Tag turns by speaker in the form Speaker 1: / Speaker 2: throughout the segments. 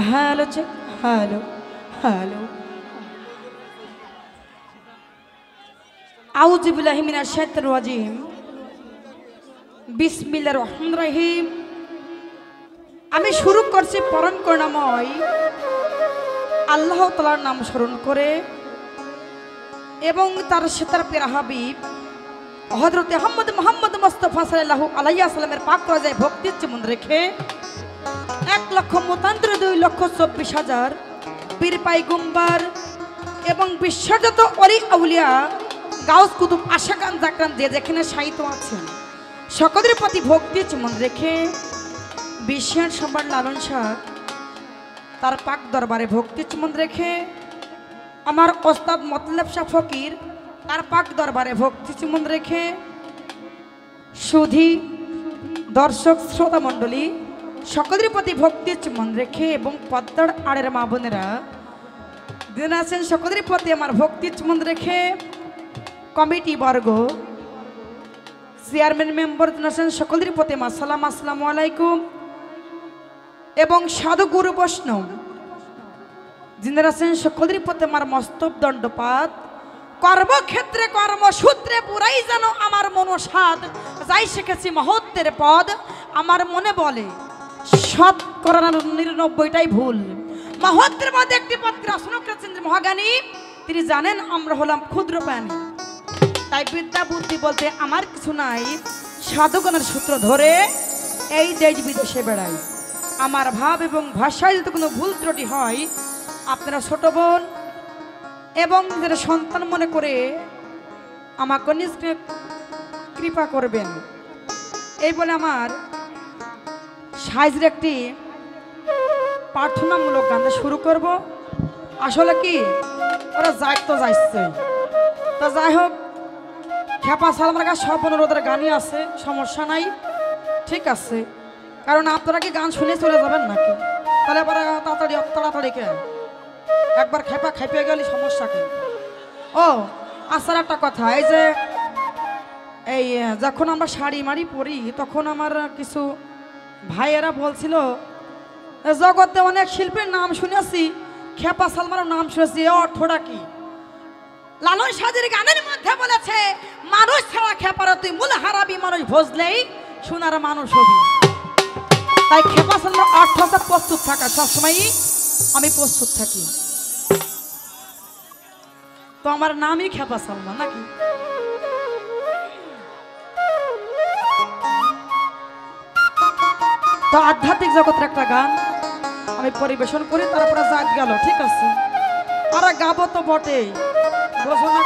Speaker 1: Hello check, hello hello. আউযু বিল্লাহি মিনাশ শাইতানির রাজিম। বিসমিল্লাহির রহমানির রহিম। আমি শুরু করছি পরম করুণাময় আল্লাহ তাআলার নাম স্মরণ করে এবং তার সেতার প্রিয় হাবিব হযরত মুহাম্মদ মুস্তাফা সাল্লাল্লাহু আলাইহি ওয়াসাল্লামের পাক রোজায় ভক্তির চুমন রেখে 1,92,24,000 পীর পাইগম্বর এবং বিশ্বজাত ওলি আউলিয়া গাউস কুতুব আশাকান জাকরান যে যেখানে শায়িত আছেন সকলের প্রতি ভক্তি চুমন রেখে বিশ্বের সম্রাট লালন শাহ তার পাক দরবারে ভক্তি চুমন রেখে আমার ওস্তাদ মতলব শাহ ফকির তার পাক দরবারে ভক্তি চুমন রেখে সুধী দর্শক শ্রোতা মণ্ডলী সকলের প্রতি ভক্তি চুমন রেখে এবং পদ্মার আড়ের মা বোনেরা দিন আছেন সকলের প্রতি আমার ভক্তি চুমন রেখে কমিটি বর্গ চেয়ারম্যান মেম্বার আছেন সকলের প্রতি আমার সালাম আসসালামু আলাইকুম এবং সাধু গুরু বৈষ্ণব যিনি আছেন সকলের প্রতি আমার মস্তক দণ্ডপাত। কর্মক্ষেত্রে কর্মসূত্রে পুরাই যেন আমার মনসাদ যাই শিখেছি মহত্বের পদ আমার মনে বলে শতকরা 99টাই ভুল। মহত্বের মধ্যে একটি পত্র রচনা করেছেন মহাজ্ঞানী তিনি জানেন আমরা হলাম ক্ষুদ্র প্রাণী তাই বিদ্যা বুদ্ধি বলতে আমার কিছু নাই সাধুগণের সূত্র ধরে এই দেশ বিদেশে বেড়াই। আমার ভাব এবং ভাষায় যদি কোনো ভুল ত্রুটি হয় আপনারা ছোট বোন এবং যারা সন্তান মনে করে আমাকে নিজকে কৃপা করবেন এই বলে আমার সাইজের একটি প্রার্থনামূলক গান শুরু করব। আসলে কি ওরা যাই তো যাইছে তা যাই হোক খেপা সালমার কাছে সব অনুরোধের গানই আছে সমস্যা নাই ঠিক আছে কারণ আপনারা কি গান শুনে চলে যাবেন নাকি তাহলে পরে তাড়াতাড়ি কে একবার খেপা খেপে গেলে সমস্যা কি। ও আসার একটা কথা এই যে এই যখন আমরা শাড়ি মাড়ি পরি তখন আমার কিছু ভাইয়েরা বলছিল জগতে অনেক শিল্পীর নাম শুনেছি খেপা সালমার নাম শুনেছি অর্থটা কি লালন শাহজির গানের মধ্যে বলেছে মানুষ ছাড়া খেপারা তুই মূল হারাবি মানুষ ভজলেই সোনার মানুষ হবি। তাই খেপা সালমার অর্থ হচ্ছে প্রস্তুত থাকা সবসময়ই আমি প্রস্তুত থাকি তো আমার নামই খেপা সালমা নাকি। তো আধ্যাত্মিক জগতের একটা গান আমি পরিবেশন করি তারপরে জাগ গেল ঠিক আছে আর গাবো তো বটেই বোঝো না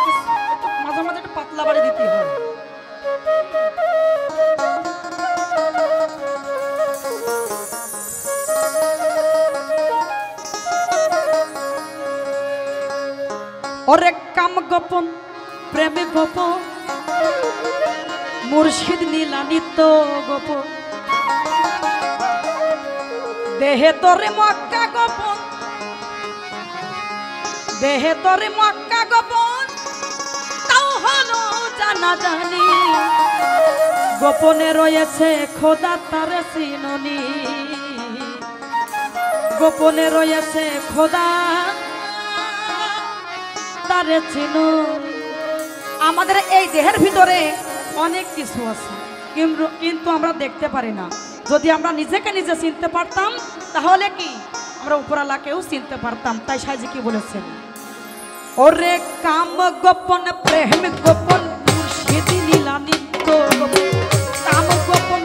Speaker 1: মাঝে মাঝে একটা পাতলা বাড়ি দিতে হয়। ওরে কাম গোপন প্রেমে গোপন মুর্শিদ নীলা নিত্য গোপন দেহে তোরে মক্কা গোপন দেহে তোরে মক্কা গোপন তাও হলো জানা জানি গোপনে রয়েছে খোদা তারে চিননি গোপনে রয়েছে খোদা তারে চিনুন। আমাদের এই দেহের ভিতরে অনেক কিছু আছে কিন্তু আমরা দেখতে পারি না। যদি আমরা নিজেকে নিজে চিনতে পারতাম তাহলে কি আমরা উপরালাকেও চিনতে পারতাম। তাই সাইজি কি বলেছেন ওরে কাম গোপন প্রেম গোপন মুর্শিদ নীলা নিত্য গোপন কাম গোপন